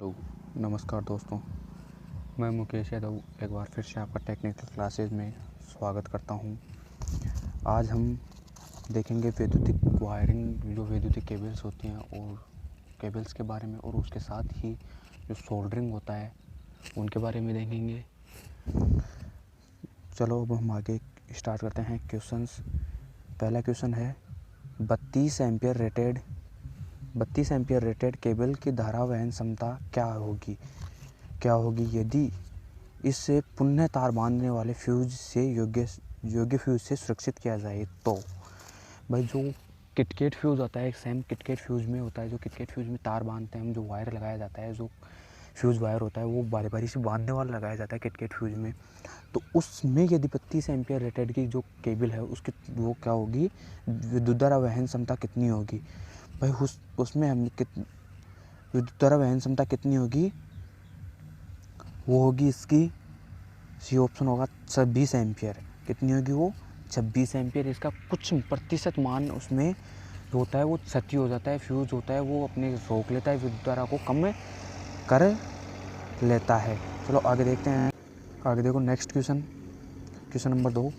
Hello, नमस्कार दोस्तों। मैं मुकेश यादव एक बार फिर से आपका टेक्निकल क्लासेज में स्वागत करता हूं। आज हम देखेंगे वैद्युतिक वायरिंग, जो वैद्युतिक केबल्स होती हैं और केबल्स के बारे में, और उसके साथ ही जो सोल्डरिंग होता है उनके बारे में देखेंगे। चलो अब हम आगे स्टार्ट करते हैं क्वेश्चंस। पहला क्वेश्चन है 32 एम्पियर रेटेड केबल की धारा वहन क्षमता क्या होगी यदि इसे पुनः तार बांधने वाले फ्यूज से योग्य फ्यूज से सुरक्षित किया जाए। तो भाई जो किटकेट फ्यूज होता है, एक सेम किटकेट फ्यूज में होता है, जो किटकेट फ्यूज में तार बांधते हैं हम, जो वायर लगाया जाता है, जो फ्यूज वायर होता है वो बारी बारी से बांधने वाला लगाया जाता है किटकेट फ्यूज में। तो उसमें यदि 32 एम्पियर रेटेड की जो केबल है उसकी वो क्या होगी, विद्युत धारा वहन क्षमता कितनी होगी भाई। उसमें हम विद्युत धारा वहन क्षमता कितनी होगी, वो होगी इसकी सी ऑप्शन होगा 26 एम्पियर। कितनी होगी वो, 26 एम्पियर। इसका कुछ प्रतिशत मान उसमें जो होता है वो क्षति हो जाता है, फ्यूज होता है वो अपने रोक लेता है, विद्युत धारा को कम कर लेता है। चलो आगे देखते हैं। आगे देखो नेक्स्ट क्वेश्चन नंबर 2।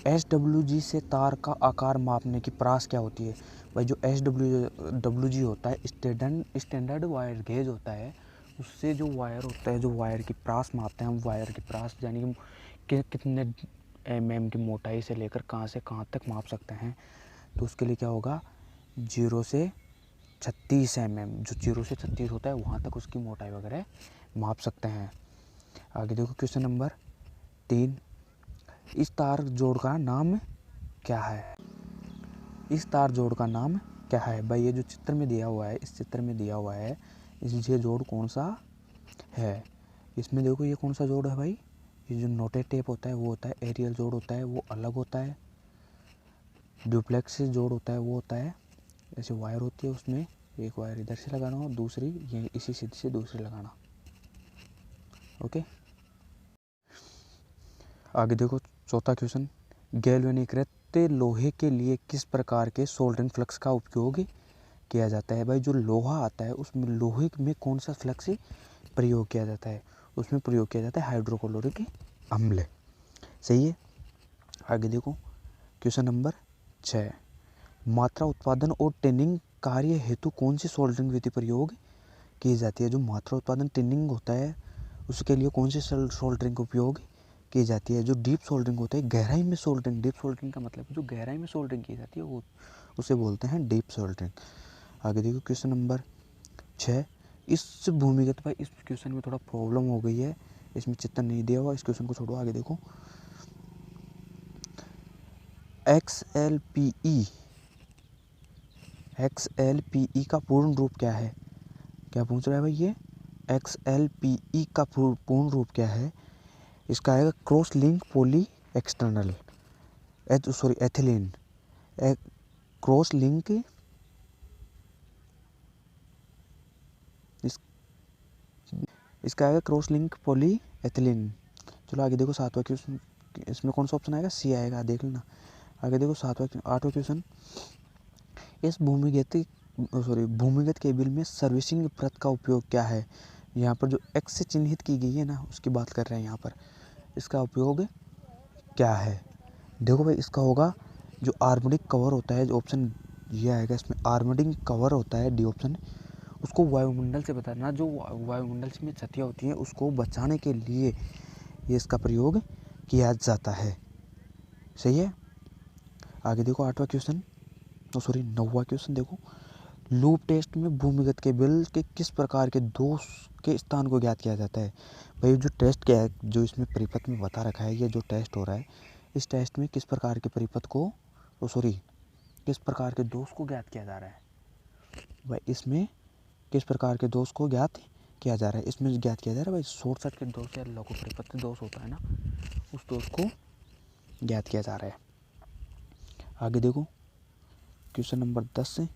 SWG से तार का आकार मापने की प्रास क्या होती है भाई। जो SWG होता है स्टैंडर्ड वायर गेज होता है, उससे जो वायर होता है, जो वायर की प्रास मापते हैं हम, वायर की प्रास यानी कि कितने mm की मोटाई से लेकर कहाँ से कहाँ तक माप सकते हैं। तो उसके लिए क्या होगा, 0 से 36 mm, जो 0 से 36 होता है वहाँ तक उसकी मोटाई वगैरह माप सकते हैं। आगे देखो क्वेश्चन नंबर 3। इस तार जोड़ का नाम क्या है। इस तार जोड़ का नाम क्या है भाई। ये जो चित्र में दिया हुआ है, इस चित्र में दिया हुआ है, ये जोड़ कौन सा है। इसमें देखो ये कौन सा जोड़ है भाई। ये जो नोटेड टेप होता है वो होता है, एरियल जोड़ होता है वो अलग होता है, डुप्लेक्स जोड़ होता है वो होता है, ऐसे वायर होती है उसमें एक वायर इधर से लगाना और दूसरी ये इसी सीधी से दूसरी लगाना। ओके, आगे देखो चौथा क्वेश्चन। गैल्वेनीकृत लोहे के लिए किस प्रकार के सोल्डरिंग फ्लक्स का उपयोग किया जाता है भाई। जो लोहा आता है उसमें लोहे में कौन सा फ्लक्स प्रयोग किया जाता है, उसमें प्रयोग किया जाता है हाइड्रोक्लोरिक अम्ल। सही है। आगे देखो क्वेश्चन नंबर 6। मात्रा उत्पादन और टिनिंग कार्य हेतु कौन सी सोल्डरिंग विधि प्रयोग की जाती है। जो मात्रा उत्पादन टिनिंग होता है उसके लिए कौन सी सोल्डरिंग उपयोग की जाती है। जो डीप सोल्डरिंग होता है, गहराई में सोल्डरिंग, डीप सोल्डरिंग का मतलब जो गहराई में सोल्डरिंग की जाती है वो उसे बोलते हैं डीप सोल्डरिंग। आगे देखो क्वेश्चन नंबर 6। इस भूमिगत पर इस क्वेश्चन में थोड़ा प्रॉब्लम हो गई है, इसमें चित्र नहीं दिया हुआ, इस क्वेश्चन को छोड़ो। आगे देखो XLPE का पूर्ण रूप क्या है। क्या पूछ रहा है भाई ये, XLPE का पूर्ण रूप क्या है। इसका आएगा cross link poly external ethylene cross link इसका आएगा क्रॉस लिंक पॉली एथिलीन। चलो आगे देखो 7वां क्वेश्चन, इसमें कौन सा ऑप्शन आएगा, सी आएगा, देख लेना। आगे देखो 8वां क्वेश्चन। इस भूमिगत केबल में सर्विसिंग प्रत का उपयोग क्या है। यहाँ पर जो एक्स से चिन्हित की गई है ना उसकी बात कर रहे हैं यहाँ पर, इसका उपयोग क्या है। देखो भाई इसका होगा जो आर्मोडिक कवर होता है, जो ऑप्शन ये आएगा इसमें आर्मोडिक कवर होता है, डी ऑप्शन। उसको वायुमंडल से बचाना, जो वायुमंडल में क्षतियाँ होती हैं उसको बचाने के लिए ये इसका प्रयोग किया जाता है। सही है। आगे देखो 8वां क्वेश्चन, 9वां क्वेश्चन देखो। लूप टेस्ट में भूमिगत केबल के किस प्रकार के दोष के स्थान को ज्ञात किया जाता है भाई। जो टेस्ट क्या है, जो इसमें परिपथ में बता रखा है, ये जो टेस्ट हो रहा है इस टेस्ट में किस प्रकार के परिपथ को किस प्रकार के दोष को ज्ञात किया जा रहा है भाई। इसमें किस प्रकार के दोष को ज्ञात किया जा रहा है, इसमें ज्ञात किया जा रहा है भाई शॉर्ट सर्किट दोष या लघु परिपथ दोष होता है ना, उस दोष को ज्ञात किया जा रहा है। आगे देखो क्वेश्चन नंबर 10।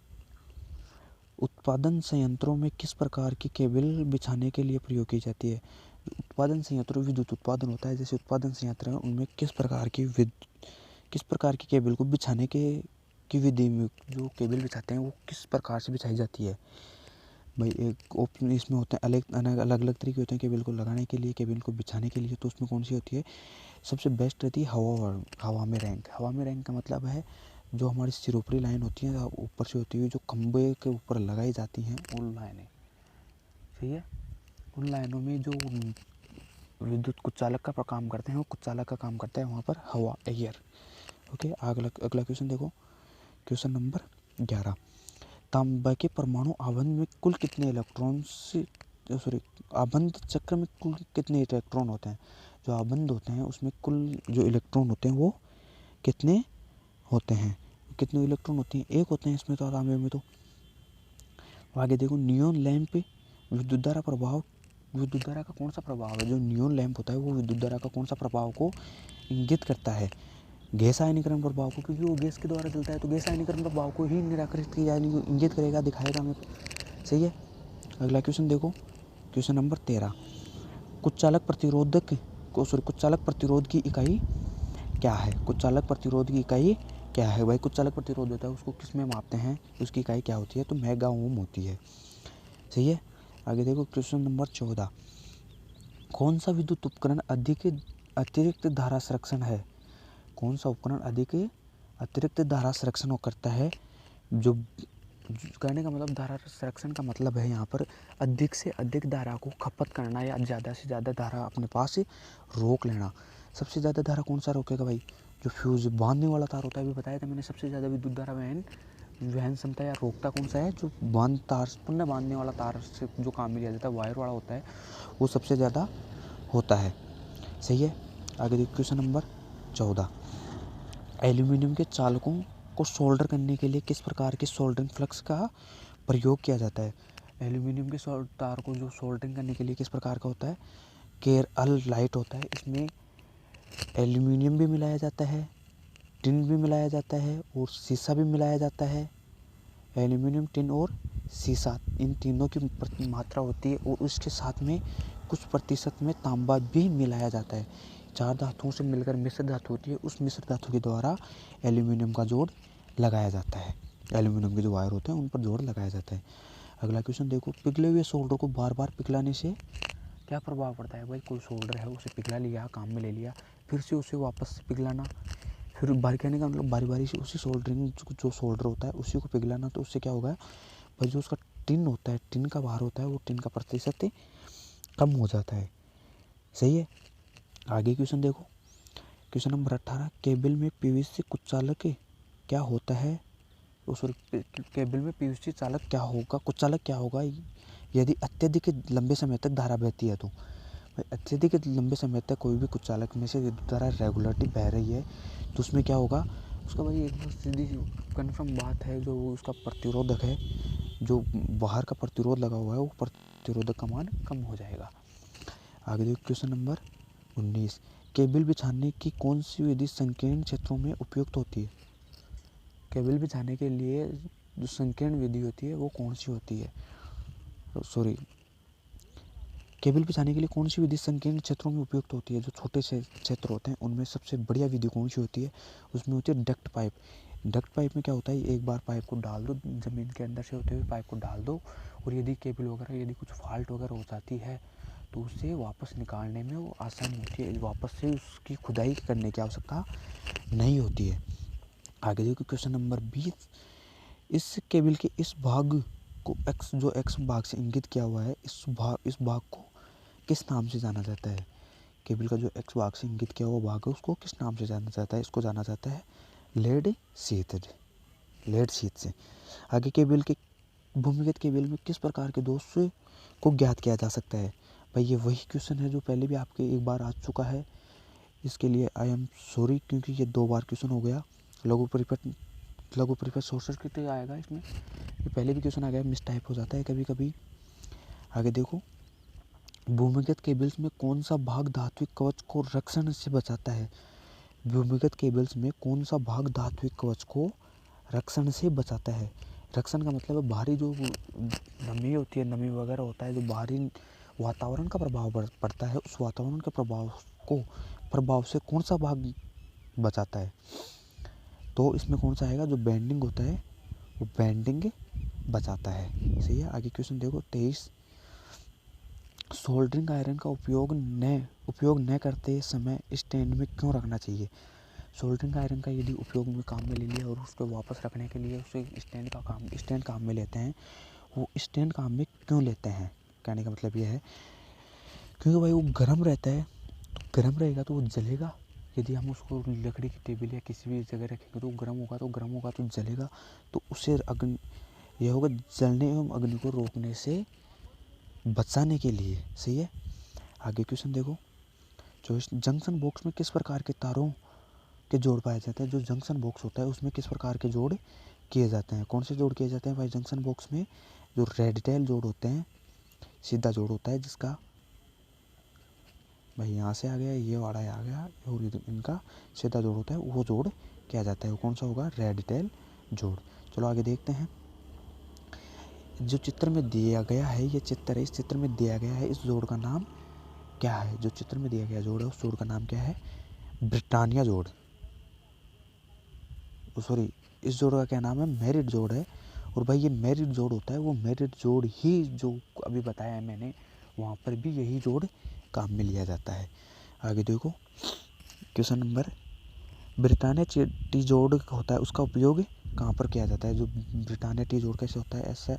उत्पादन संयंत्रों में किस प्रकार की केबल बिछाने के लिए प्रयोग की जाती है। उत्पादन संयंत्र विद्युत उत्पादन होता है, जैसे उत्पादन संयंत्र है उनमें किस प्रकार की केबल को बिछाने की विधि में जो केबल बिछाते हैं वो किस प्रकार से बिछाई जाती है भाई एक ऑप्शन इसमें होते हैं अलग अलग तरीके होते हैं केबल को लगाने के लिए, केबल को बिछाने के लिए। तो उसमें कौन सी होती है सबसे बेस्ट रहती है? हवा में रैंक। हवा में रैंक का मतलब है जो हमारी सिरोपरी लाइन होती है ऊपर से होती है, जो खंबे के ऊपर लगाई जाती हैं उन लाइनें, सही है। उन लाइनों में जो विद्युत कुचालक का काम करते हैं, वो कुचालक का काम करता है वहाँ पर हवा, एयर। ओके, अगला क्वेश्चन देखो, क्वेश्चन नंबर 11। तांबा के परमाणु आबंध में कुल कितने इलेक्ट्रॉन से आबंध चक्र में कुल कितने इलेक्ट्रॉन होते हैं? जो आबंध होते हैं उसमें कुल जो इलेक्ट्रॉन होते हैं वो कितने होते हैं? कितने इलेक्ट्रॉन होते हैं? एक होते हैं इसमें तो, तांबे में तो। आगे देखो, नियोन लैंप विद्युत धारा प्रभाव, विद्युत धारा का कौन सा प्रभाव है? जो नियोन लैंप होता है वो विद्युत धारा का कौन सा प्रभाव को इंगित करता है? गैस आयनीकरण प्रभाव को, क्योंकि वो गैस के द्वारा चलता है तो गैस आयनीकरण प्रभाव को ही निराकरित किया, यानी इंगित करेगा, दिखाएगा हमें, सही है। अगला क्वेश्चन देखो, क्वेश्चन नंबर 13। कुचालक प्रतिरोधक कुचालक प्रतिरोध की इकाई क्या है? कुचालक प्रतिरोध की इकाई क्या है? भाई कुचालक प्रतिरोध होता है उसको किस में मापते हैं, उसकी इकाई क्या होती है? तो मेगा ओम होती है, सही है। आगे देखो, क्वेश्चन नंबर 14। कौन सा विद्युत उपकरण अधिक अतिरिक्त धारा संरक्षण है? कौन सा उपकरण अधिक अतिरिक्त धारा संरक्षण करता है? जो कहने का मतलब, धारा संरक्षण का मतलब है यहाँ पर अधिक से अधिक धारा को खपत करना या ज़्यादा से ज़्यादा धारा अपने पास रोक लेना। सबसे ज़्यादा धारा कौन सा रोकेगा भाई? जो फ्यूज बांधने वाला तार होता है, अभी बताया था मैंने, सबसे ज़्यादा विद्युत धारा वहन क्षमता या रोकता कौन सा है? जो पुनः बांधने वाला तार से जो काम में लिया जाता है, वायर वाला होता है, वो सबसे ज़्यादा होता है, सही है। आगे देखिए, क्वेश्चन नंबर 14। एल्यूमिनियम के चालकों को सोल्डर करने के लिए किस प्रकार के सोल्डरिंग फ्लक्स का प्रयोग किया जाता है? एल्यूमिनियम के तार को जो सोल्डरिंग करने के लिए किस प्रकार का होता है? केरल लाइट होता है। इसमें एल्यूमिनियम भी मिलाया जाता है, टिन भी मिलाया जाता है और शीशा भी मिलाया जाता है। एल्यूमिनियम, टिन और शीशा, इन तीनों की मात्रा होती है और उसके साथ में कुछ प्रतिशत में तांबा भी मिलाया जाता है। 4 धातुओं से मिलकर मिश्र धातु होती है, उस मिश्र धातु के द्वारा एल्यूमिनियम का जोड़ लगाया जाता है। एल्यूमिनियम के जो वायर होते हैं उन पर जोड़ लगाया जाता है। अगला क्वेश्चन देखो, पिघले हुए सोल्डर को बार बार पिघलाने से क्या प्रभाव पड़ता है? भाई कोई सोल्डर है, उसे पिघला लिया, काम में ले लिया, फिर से उसे वापस से पिघलाना, फिर बारी कहने का मतलब बारी बारी से उसी सोल्डरिंग जो सोल्डर होता है उसी को पिघलाना। तो उससे क्या होगा भाई, जो उसका टिन होता है, टिन का भार होता है, वो टिन का प्रतिशत कम हो जाता है, सही है। आगे क्वेश्चन देखो, क्वेश्चन नंबर 18। केबल में पीवीसी कुचालक क्या होता है? केबल में पीवीसी चालक क्या होगा, कुचालक क्या होगा यदि अत्यधिक लंबे समय तक धारा बहती है? तो भाई अत्यधिक लंबे समय तक कोई भी कुचालक में से विद्युत धारा रेगुलरली बह रही है तो उसमें क्या होगा उसका? भाई एक सीधी कन्फर्म बात है, जो उसका प्रतिरोधक है, जो बाहर का प्रतिरोध लगा हुआ है, वो प्रतिरोधक का मान कम हो जाएगा। आगे देखो, क्वेश्चन नंबर 19। केबल बिछाने की कौन सी विधि संकीर्ण क्षेत्रों में उपयुक्त होती है? केबल बिछाने के लिए जो संकीर्ण विधि होती है वो कौन सी होती है? केबल बिछाने के लिए कौन सी विधि संकीर्ण क्षेत्रों में उपयुक्त होती है? जो छोटे से क्षेत्र होते हैं उनमें सबसे बढ़िया विधि कौन सी होती है? उसमें होती है डक्ट पाइप। डक्ट पाइप में क्या होता है, एक बार पाइप को डाल दो, ज़मीन के अंदर से होते हुए पाइप को डाल दो, और यदि केबल वगैरह यदि कुछ फॉल्ट वगैरह हो जाती है तो उसे वापस निकालने में वो आसानी होती है, वापस से उसकी खुदाई करने की आवश्यकता नहीं होती है। आगे देखो, क्वेश्चन नंबर 20। इस केबल के इस भाग को एक्स भाग से इंगित किया हुआ है, इस भाग को किस नाम से जाना जाता है? केबल का जो एक्स भाग से इंगित किया हुआ भाग है उसको किस नाम से जाना जाता है? इसको जाना जाता है लेड शीट से। आगे, केबल के भूमिगत केबल में किस प्रकार के दोष को ज्ञात किया जा सकता है? भाई ये वही क्वेश्चन है जो पहले भी आपके एक बार आ चुका है, इसके लिए आई एम सॉरी, क्योंकि ये 2 बार क्वेश्चन हो गया। लघु परिपथ शॉर्ट सर्किट आएगा इसमें, ये पहले भी क्वेश्चन आ गया, मिस टाइप हो जाता है कभी कभी। आगे देखो, भूमिगत केबल्स में कौन सा भाग धात्विक कवच को रक्षण से बचाता है? भूमिगत केबल्स में कौन सा भाग धात्विक कवच को रक्षण से बचाता है? रक्षण का मतलब है बाहरी जो नमी होती है, नमी वगैरह होता है, जो बाहरी वातावरण का प्रभाव पड़ता है, उस वातावरण के प्रभाव से कौन सा भाग बचाता है? तो इसमें कौन सा आएगा? जो बेंडिंग होता है वो बेंडिंग बचाता है। सही है। आगे क्वेश्चन देखो 23, सोल्डरिंग आयरन का उपयोग न करते समय स्टैंड में क्यों रखना चाहिए। सोल्डरिंग आयरन का यदि उपयोग में काम में ले लिया और उसको वापस रखने के लिए उसे स्टैंड काम में लेते हैं, वो स्टैंड काम में क्यों लेते हैं, कहने का मतलब यह है क्योंकि भाई वो गर्म रहता है, तो गर्म रहेगा तो वो जलेगा। यदि हम उसको लकड़ी की टेबल या किसी भी जगह रखेंगे तो गर्म होगा तो जलेगा, तो उसे अग्नि यह होगा जलने एवं अग्नि को रोकने से बचाने के लिए। सही है। आगे क्वेश्चन देखो, जो इस जंक्शन बॉक्स में किस प्रकार के तारों के जोड़ पाए जाते हैं। जो जंक्शन बॉक्स होता है उसमें किस प्रकार के जोड़ किए जाते हैं। कौन से जोड़ किए जाते हैं भाई जंक्शन बॉक्स में। जो रेड टेल जोड़ होते हैं, सीधा जोड़ होता है जिसका भाई यहाँ से आ गया, ये वाला आ गया और इनका सीधा जोड़ होता है, वो जोड़ किया जाता है। वो कौन सा होगा, रेड टेल जोड़। चलो आगे देखते हैं। जो चित्र में दिया गया है, ये चित्र है, इस चित्र में दिया गया है, इस जोड़ का नाम क्या है। जो चित्र में दिया गया जोड़ है उस जोड़ का नाम क्या है, ब्रिटानिया जोड़। सॉरी, इस जोड़ का क्या नाम है, मेरिट जोड़ है। और भाई ये मेरिट जोड़ होता है, वो मेरिट जोड़ ही जो अभी बताया है मैंने, वहाँ पर भी यही जोड़ काम में लिया जाता है। आगे देखो क्वेश्चन नंबर, ब्रिटानिया टी जोड़ होता है उसका उपयोग कहाँ पर किया जाता है। जो ब्रिटानिया टी जोड़ कैसे होता है, ऐसा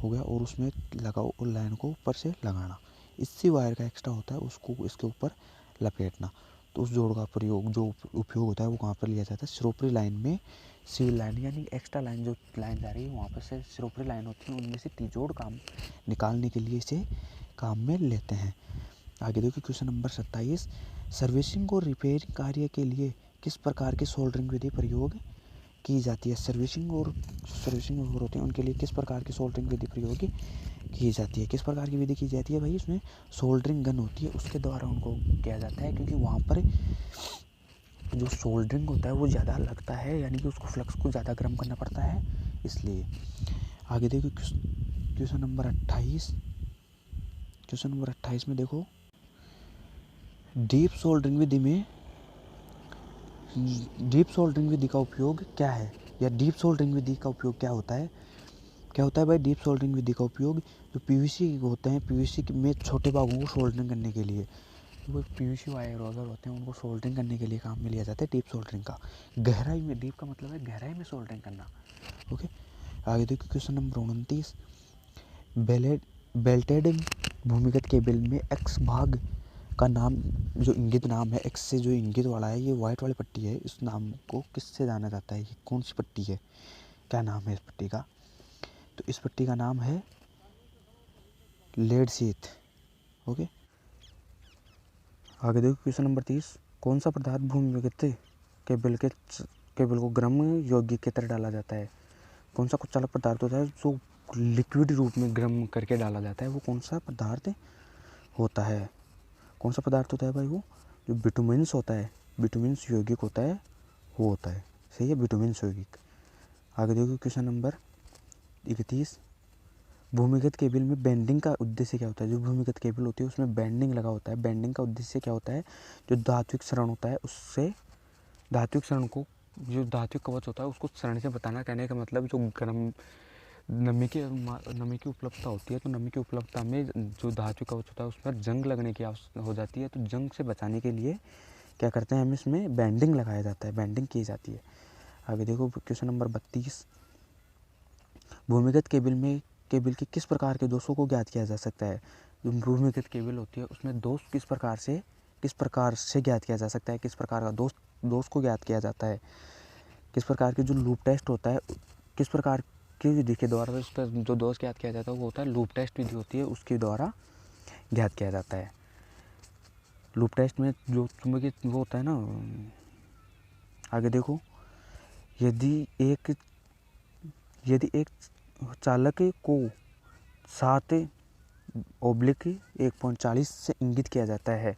हो गया और उसमें लगाओ और लाइन को ऊपर से लगाना, इससे वायर का एक्स्ट्रा होता है उसको इसके ऊपर लपेटना। तो उस जोड़ का प्रयोग जो उपयोग होता है वो कहाँ पर लिया जाता है, सिरोपरी लाइन में। सिविल लाइन यानी एक्स्ट्रा लाइन जो लाइन जा रही है वहाँ पर से सिरोपरी लाइन होती है, उनमें से टी जोड़ काम निकालने के लिए इसे काम में लेते हैं। आगे देखिए क्वेश्चन नंबर 27, सर्विसिंग और रिपेयरिंग कार्य के लिए किस प्रकार की सोल्डरिंग विधि प्रयोग की जाती है। सर्विसिंग और होते हैं उनके लिए किस प्रकार की सोल्डरिंग विधि प्रयोग की जाती है। किस प्रकार की विधि की जाती है भाई, इसमें सोल्डरिंग गन होती है उसके द्वारा उनको किया जाता है, क्योंकि वहाँ पर जो सोल्डरिंग होता है वो ज़्यादा लगता है, यानी कि उसको फ्लक्स को ज़्यादा गर्म करना पड़ता है इसलिए। आगे देखो क्वेश्चन नंबर 28, क्वेश्चन नंबर 28 में देखो, डीप सोल्डरिंग विधि का उपयोग क्या है, या डीप सोल्डरिंग विधि का उपयोग क्या होता है। क्या होता है भाई डीप सोल्डरिंग विधि का उपयोग, जो पीवीसी होते हैं, पीवीसी में छोटे भागों को सोल्डरिंग करने के लिए, वो पीवीसी वायर वगैरह होते हैं उनको सोल्डरिंग करने के लिए काम में लिया जाता है डीप सोल्डरिंग का। गहराई में, डीप का मतलब है गहराई में सोल्डरिंग करना। ओके। आगे देखो क्वेश्चन नंबर 29, बेल्टेड भूमिगत केबल में एक्स भाग का नाम, जो इंगित नाम है, एक्स से जो इंगित वाला है, ये वाइट वाली पट्टी है, इस नाम को किससे जाना जाता है, ये कौन सी पट्टी है, क्या नाम है इस पट्टी का। तो इस पट्टी का नाम है लेड शीथ। ओके। आगे देखो क्वेश्चन नंबर 30, कौन सा पदार्थ भूमिगत केबल को गर्म योग्य की तरह डाला जाता है। कौन सा कुछ अलग पदार्थ होता है जो लिक्विड रूप में गर्म करके डाला जाता है, वो कौन सा पदार्थ होता है। कौन सा पदार्थ होता है भाई, वो जो बिटुमिन्स होता है, बिटुमिन्स यौगिक होता है, वो होता है। सही है, बिटुमिन्स यौगिक। आगे देखो क्वेश्चन नंबर 31, भूमिगत केबल में बेंडिंग का उद्देश्य क्या होता है। जो भूमिगत केबल होती है उसमें बेंडिंग लगा होता है, बेंडिंग का उद्देश्य क्या होता है, जो धात्विक क्षरण होता है उससे धात्विक क्षरण को, जो धात्विक कवच होता है उसको क्षरण से बताना। कहने का मतलब जो गर्म नमी की उपलब्धता होती है, तो नमी की उपलब्धता में जो धातु कवच होता है उस पर जंग लगने की हो जाती है, तो जंग से बचाने के लिए क्या करते हैं हम, इसमें बैंडिंग लगाया जाता है, बैंडिंग की जाती है। आगे देखो क्वेश्चन नंबर 32, भूमिगत केबल के किस प्रकार के दोषों को ज्ञात किया जा सकता है। जो भूमिगत केबल होती है उसमें दोष किस प्रकार से ज्ञात किया जा सकता है, किस प्रकार का दोष को ज्ञात किया जाता है, किस प्रकार की जो लूप टेस्ट होता है, किस प्रकार की विधि के द्वारा उसका जो दोष ज्ञात किया जाता है वो होता है लूप टेस्ट विधि होती है, उसके द्वारा ज्ञात किया जाता है। लूप टेस्ट में जो चुंबकीय वो होता है ना। आगे देखो, यदि एक चालक को 7/1.40 से इंगित किया जाता है,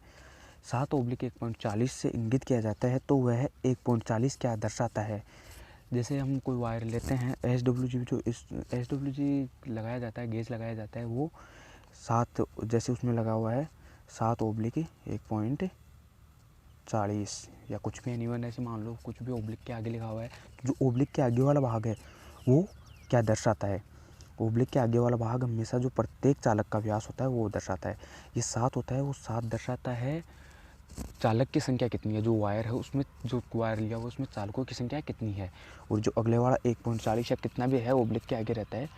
7/1.40 से इंगित किया जाता है, तो वह 1.40 क्या दर्शाता है। जैसे हम कोई वायर लेते हैं, SWG, जो SWG लगाया जाता है, गेज लगाया जाता है, वो 7 जैसे उसमें लगा हुआ है 7/1.40 या कुछ भी एनीवन ऐसे मान लो, कुछ भी ओब्लिक के आगे लिखा हुआ है, तो जो ओब्लिक के आगे वाला भाग है वो क्या दर्शाता है, ओब्लिक के आगे वाला भाग हमेशा जो प्रत्येक चालक का व्यास होता है वो दर्शाता है। ये 7 होता है, वो 7 दर्शाता है चालक की संख्या कितनी है, जो वायर है उसमें, जो वायर लिया हुआ उसमें चालकों की संख्या कितनी है। और जो अगले वाला 1.40 या कितना भी है ओब्लिक के आगे रहता है,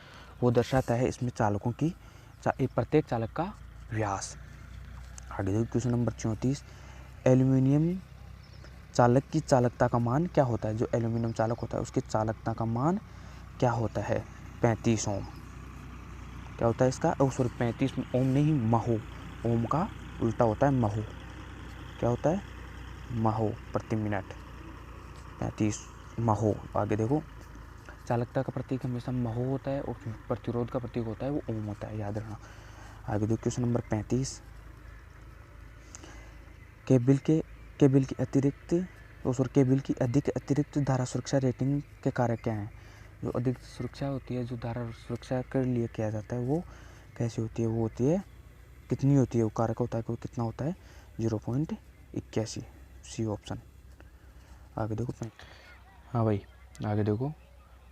वो दर्शाता है इसमें चालकों की, प्रत्येक चालक का व्यास। आगे देखो क्वेश्चन नंबर 34, एल्यूमिनियम चालक की चालकता का मान क्या होता है। जो एल्यूमिनियम चालक होता है उसकी चालकता का मान क्या होता है, 35 ओम। क्या होता है इसका, सॉरी 35 ओम नहीं, महो। ओम का उल्टा होता है महो। क्या होता है, महो प्रति मिनट, 35 महो। आगे देखो, चालकता का प्रतीक हमेशा महो होता है और प्रतिरोध का प्रतीक होता है वो ओम होता है, याद रखना। आगे देखो क्वेश्चन नंबर 35, केबल की अधिक अतिरिक्त धारा सुरक्षा रेटिंग के कारक क्या हैं। जो अधिक सुरक्षा होती है, जो धारा सुरक्षा के लिए किया जाता है, वो कैसी होती है, वो होती है, कितनी होती है, वो कारक होता है, वो कितना होता है, 0.81, सी ऑप्शन। आगे देखो, हाँ भाई, आगे देखो,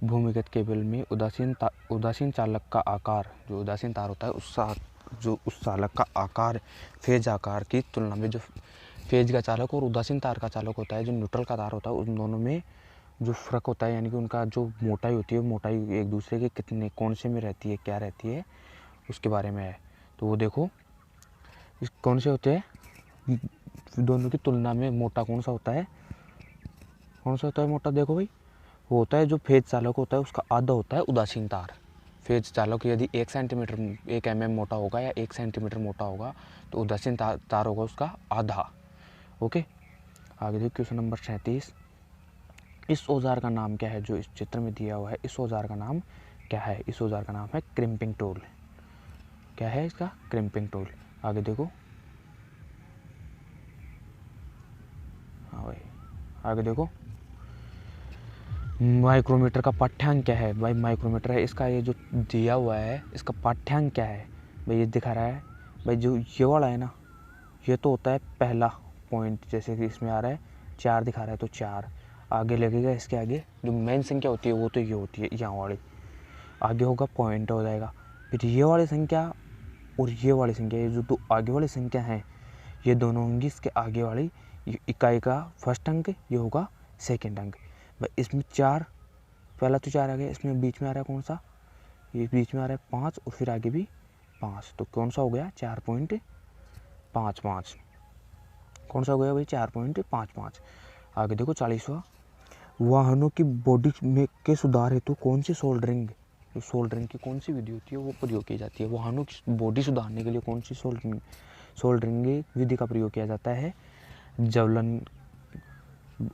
भूमिगत केबल में उदासीन चालक का आकार, जो उदासीन तार होता है उस चालक का आकार फेज आकार की तुलना में, जो फेज का चालक और उदासीन तार का चालक होता है, जो न्यूट्रल का तार होता है, उन दोनों में जो फ़र्क होता है, यानी कि उनका जो मोटाई होती है, मोटाई एक दूसरे के कितने, कौन से में रहती है, क्या रहती है, उसके बारे में है। तो वो देखो, इस कौन से होते हैं दोनों की तुलना में, मोटा कौन सा होता है, मोटा, देखो भाई, वो होता है जो फेज चालक होता है उसका आधा होता है उदासीन तार। फेज चालक यदि 1 सेंटीमीटर 1 mm मोटा होगा या 1 सेंटीमीटर मोटा होगा, तो उदासीन तार होगा उसका आधा। ओके, आगे देखो क्वेश्चन नंबर 37, इस औजार का नाम क्या है। जो इस चित्र में दिया हुआ है, इस औजार का नाम क्या है। इस औजार का नाम है क्रिम्पिंग टूल। क्या है इसका, क्रिम्पिंग टूल। आगे देखो, हाँ भाई, आगे देखो, माइक्रोमीटर का पाठ्यांक क्या है। भाई माइक्रोमीटर है, इसका ये जो दिया हुआ है इसका पाठ्यांक क्या है। भाई ये दिखा रहा है, भाई जो ये वाला है ना, ये तो होता है पहला पॉइंट, जैसे कि इसमें आ रहा है 4 दिखा रहा है, तो 4 आगे लगेगा। इसके आगे जो मेन संख्या होती है वो तो ये होती है, यहाँ वाली, आगे होगा पॉइंट हो जाएगा। फिर ये वाली संख्या और ये वाली संख्या, ये जो दो आगे वाली संख्या हैं, ये दोनों होंगी इसके आगे वाली इकाई का फर्स्ट अंक, ये होगा सेकंड अंक। भाई इसमें 4, पहला तो 4 आ गया, इसमें बीच में आ रहा है कौन सा, ये बीच में आ रहा है 5 और फिर आगे भी 5, तो कौन सा हो गया, 4.55। कौन सा हो गया भाई, 4.55। आगे देखो 40वां, वाहनों की बॉडी में के सुधार हेतु कौन सी सोल्डरिंग की कौन सी विधि होती है वो प्रयोग की जाती है। वाहनों की बॉडी सुधारने के लिए कौन सी सोल्डरिंग विधि का प्रयोग किया जाता है। जवलन,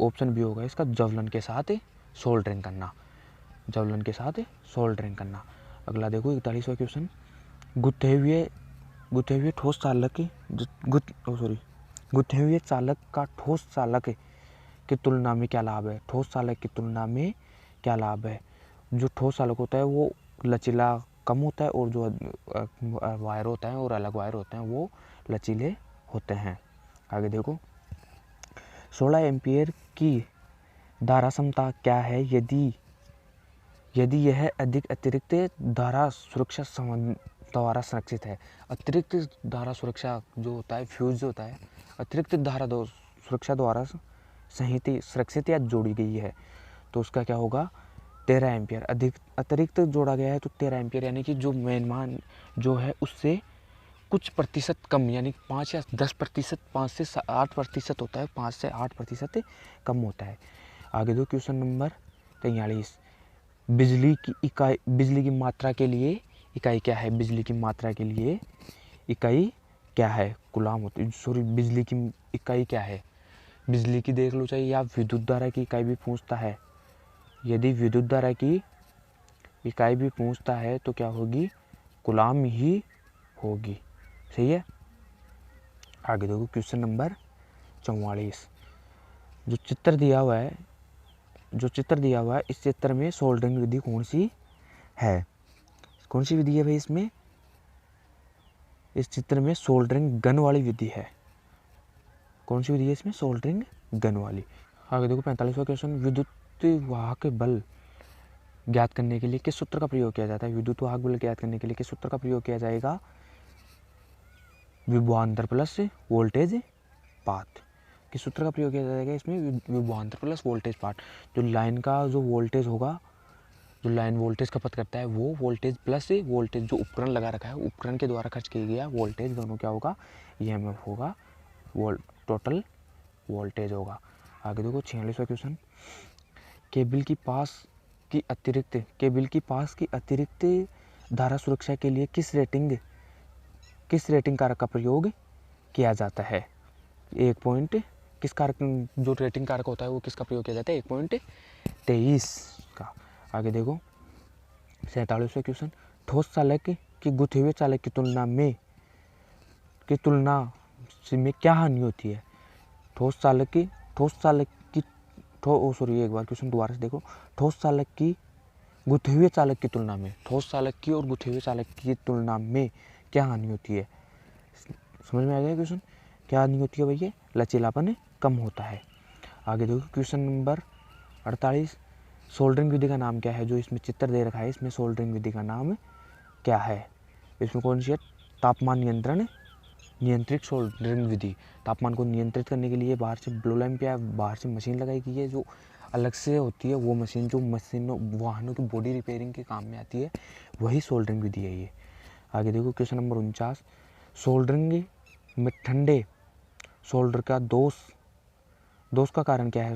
ऑप्शन बी होगा इसका, जवलन के साथ सोल्डरिंग करना, जवलन के साथ सोल्डरिंग करना। अगला देखो 41वां क्वेश्चन, गुथे हुए ठोस चालक गुथे हुए चालक का ठोस चालक की तुलना में क्या लाभ है। ठोस चालक की तुलना में क्या लाभ है। जो ठोस चालक होता है वो लचीला कम होता है, और जो वायर होता है और अलग वायर होते हैं वो लचीले होते हैं। आगे देखो, 16 एम्पियर की धारा क्षमता क्या है यदि यह अतिरिक्त धारा सुरक्षा द्वारा संरक्षित है। अतिरिक्त धारा सुरक्षा जो होता है, फ्यूज होता है, अतिरिक्त धारा सुरक्षा द्वारा सुरक्षित या जोड़ी गई है, तो उसका क्या होगा, 13 एम्पियर। अतिरिक्त जोड़ा गया है तो 13 एम्पियर, यानी कि जो मेन मान जो है उससे कुछ प्रतिशत कम, यानी 5 या 10%, 5 से 8% होता है, 5 से 8% कम होता है। आगे दो क्वेश्चन नंबर 43, बिजली की मात्रा के लिए इकाई क्या है। बिजली की मात्रा के लिए इकाई क्या है, कूलाम होती है, सॉरी, बिजली की इकाई क्या है। बिजली की देख लो चाहिए, या विद्युत धारा की इकाई भी पूछता है। यदि विद्युत धारा की इकाई भी पूछता है तो क्या होगी, कूलाम ही होगी। सही है। आगे देखो क्वेश्चन नंबर 44, जो चित्र दिया हुआ है इस चित्र में सोल्डरिंग विधि कौन सी है। कौन सी विधि है भाई इसमें, इस चित्र में सोल्डरिंग गन वाली विधि है। कौन सी विधि है इसमें, सोल्डरिंग गन वाली। आगे देखो 45वां क्वेश्चन, विद्युत वाहक बल ज्ञात करने के लिए किस सूत्र का प्रयोग किया जाता है? विद्युत वाहक बल ज्ञात करने के लिए किस सूत्र का प्रयोग किया जाएगा? विभवांतर प्लस वोल्टेज पाथ। किस सूत्र का प्रयोग किया जाएगा इसमें? विभवांतर प्लस वोल्टेज पाथ। जो लाइन का जो वोल्टेज होगा, जो लाइन वोल्टेज खपत करता है, वो वोल्टेज प्लस वोल्टेज जो उपकरण लगा रखा है, उपकरण के द्वारा खर्च किया गया वोल्टेज, दोनों क्या होगा? ईएमएफ होगा, टोटल वोल्टेज होगा। आगे देखो 46वां क्वेश्चन। केबल की पास की अतिरिक्त धारा सुरक्षा के लिए किस रेटिंग कारक का प्रयोग किया जाता है? 1 पॉइंट किस कारक, जो रेटिंग कारक होता है वो किसका प्रयोग किया जाता है? 1.23 का। आगे देखो 47वां क्वेश्चन। ठोस चालक की गुथे हुए चालक की तुलना में क्या हानि होती है? एक बार क्वेश्चन दोबारा से देखो। ठोस चालक की गुथे हुए चालक की तुलना में, ठोस चालक की और गुथे हुए चालक की तुलना में क्या हानि होती है? समझ में आ गया क्वेश्चन? क्या हानि होती है भैया? लचीलापन कम होता है। आगे देखो क्वेश्चन नंबर 48। सोल्डरिंग विधि का नाम क्या है? जो इसमें चित्र दे रखा है, इसमें सोल्डरिंग विधि का नाम क्या है? इसमें कौन सी है? तापमान नियंत्रित सोल्डरिंग विधि। तापमान को नियंत्रित करने के लिए बाहर से ब्लो लैंप या बाहर से मशीन लगाई गई है, जो अलग से होती है। वो मशीन जो वाहनों की बॉडी रिपेयरिंग के काम में आती है, वही सोल्डरिंग विधि है ये। आगे देखो क्वेश्चन नंबर 49। सोल्डरिंग में ठंडे सोल्डर का दोष का कारण क्या है?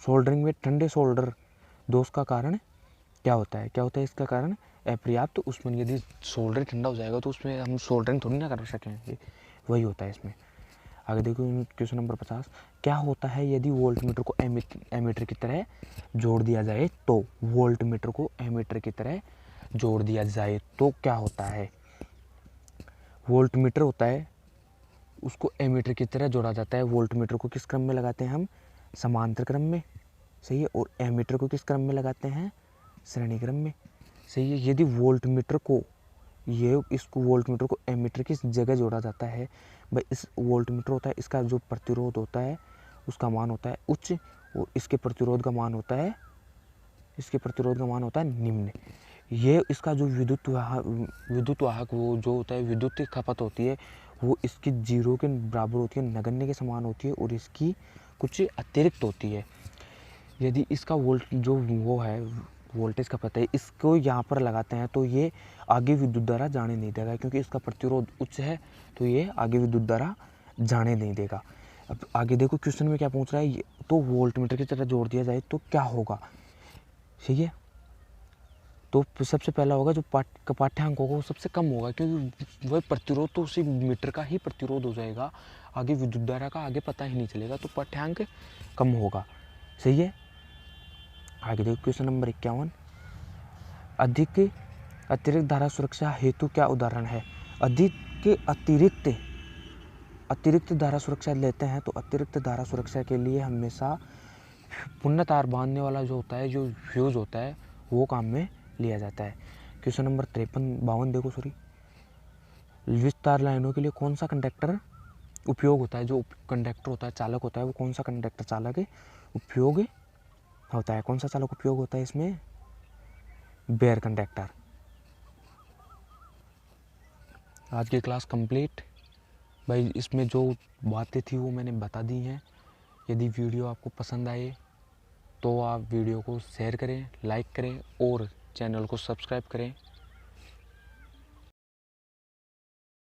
सोल्डरिंग में ठंडे सोल्डर दोष का कारण क्या होता है? इसका कारण? अपर्याप्त ऊष्मन। यदि सोल्डर ठंडा हो जाएगा तो उसमें हम सोल्डरिंग थोड़ी ना कर सकेंगे, वही होता है इसमें। आगे देखो क्वेश्चन नंबर 50। क्या होता है यदि वोल्टमीटर को एमीटर की तरह जोड़ दिया जाए तो? वोल्टमीटर को एमीटर की तरह जोड़ दिया जाए तो क्या होता है? वोल्टमीटर होता है, उसको एमीटर की तरह जोड़ा जाता है। वोल्टमीटर को किस क्रम में लगाते हैं हम? समांतर क्रम में, सही है। और एमीटर को किस क्रम में लगाते हैं? श्रेणी क्रम में, सही है। यदि वोल्टमीटर को एमीटर की जगह जोड़ा जाता है, भाई इस वोल्टमीटर होता है, इसका जो प्रतिरोध होता है उसका मान होता है उच्च, और इसके प्रतिरोध का मान होता है निम्न। ये इसका जो विद्युत वाहक वो जो होता है, विद्युत खपत होती है, वो इसकी 0 के बराबर होती है, नगण्य के समान होती है, और इसकी कुछ अतिरिक्त होती है। यदि इसका वोल्टेज खपत है, इसको यहाँ पर लगाते हैं तो ये आगे विद्युत धारा जाने नहीं देगा, क्योंकि इसका प्रतिरोध उच्च है, तो ये आगे विद्युत धारा जाने नहीं देगा। अब आगे देखो क्वेश्चन में क्या पूछ रहा है, तो वोल्टमीटर की तरह जोड़ दिया जाए तो क्या होगा, सही है। तो सबसे पहला होगा जो पाठ्यांक होगा वो सबसे कम होगा, क्योंकि वह प्रतिरोध तो उसी मीटर का ही प्रतिरोध हो जाएगा, आगे विद्युत धारा का आगे पता ही नहीं चलेगा, तो पाठ्यांक कम होगा, सही है। आगे देखो क्वेश्चन नंबर 51। अतिरिक्त धारा सुरक्षा हेतु क्या उदाहरण है? अतिरिक्त धारा सुरक्षा लेते हैं तो अतिरिक्त धारा सुरक्षा के लिए हमेशा पुनः तार बांधने वाला जो होता है, जो फ्यूज होता है, वो काम में लिया जाता है। क्वेश्चन नंबर 52 देखो, विस्तार लाइनों के लिए कौन सा कंडक्टर उपयोग होता है? जो कंडक्टर होता है, चालक होता है, वो कौन सा कंडक्टर चालक उपयोग होता है? कौन सा चालक उपयोग होता है इसमें? Bare conductor. आज की क्लास कंप्लीट। भाई इसमें जो बातें थी वो मैंने बता दी हैं। यदि वीडियो आपको पसंद आए तो आप वीडियो को शेयर करें, लाइक करें और चैनल को सब्सक्राइब करें।